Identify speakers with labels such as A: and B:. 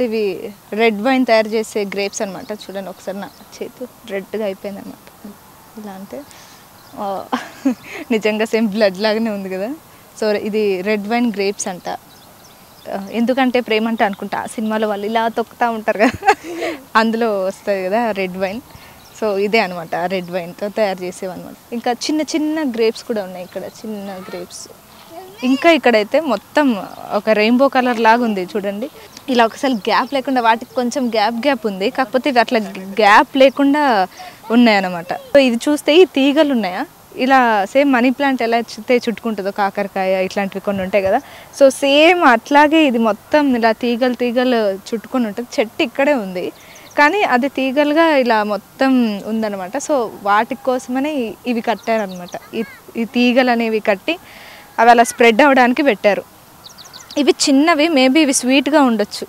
A: ఇవి red wine తయారు చేసే గ్రేప్స్ అనమాట. చూడండి ఒకసారి నా చేతు రెడ్గా అయిపోయింది అనమాట. ఇలా అంటే నిజంగా సేమ్ బ్లడ్ లాగానే ఉంది కదా. సో ఇది రెడ్ వైన్ గ్రేప్స్ అంట. ఎందుకంటే ప్రేమ అంటే అనుకుంటా ఆ సినిమాలో వాళ్ళు ఇలా తొక్కుతూ ఉంటారు కదా, అందులో వస్తుంది కదా రెడ్ వైన్. సో ఇదే అనమాట రెడ్ వైన్తో తయారు చేసేవన్నమాట. ఇంకా చిన్న చిన్న గ్రేప్స్ కూడా ఉన్నాయి ఇక్కడ, చిన్న గ్రేప్స్. ఇంకా ఇక్కడైతే మొత్తం ఒక రెయిన్బో కలర్ లాగా ఉంది చూడండి. ఇలా ఒకసారి గ్యాప్ లేకుండా, వాటికి కొంచెం గ్యాప్ ఉంది, కాకపోతే ఇవి అట్లా గ్యాప్ లేకుండా ఉన్నాయన్నమాట. సో ఇది చూస్తే ఈ తీగలు ఉన్నాయా, ఇలా సేమ్ మనీ ప్లాంట్ ఎలా చుట్టుకుంటుందో, కాకరకాయ ఇట్లాంటివి కొన్ని ఉంటాయి కదా, సో సేమ్ అట్లాగే ఇది మొత్తం ఇలా తీగలు చుట్టుకొని ఉంటుంది. చెట్టు ఇక్కడే ఉంది కానీ అది తీగలుగా ఇలా మొత్తం ఉందన్నమాట. సో వాటి కోసమనే ఇవి కట్టారనమాట. ఈ తీగలు అనేవి కట్టి అవి అలా స్ప్రెడ్ అవ్వడానికి పెట్టారు. ఇవి చిన్నవి, మేబీ ఇవి స్వీట్గా ఉండొచ్చు.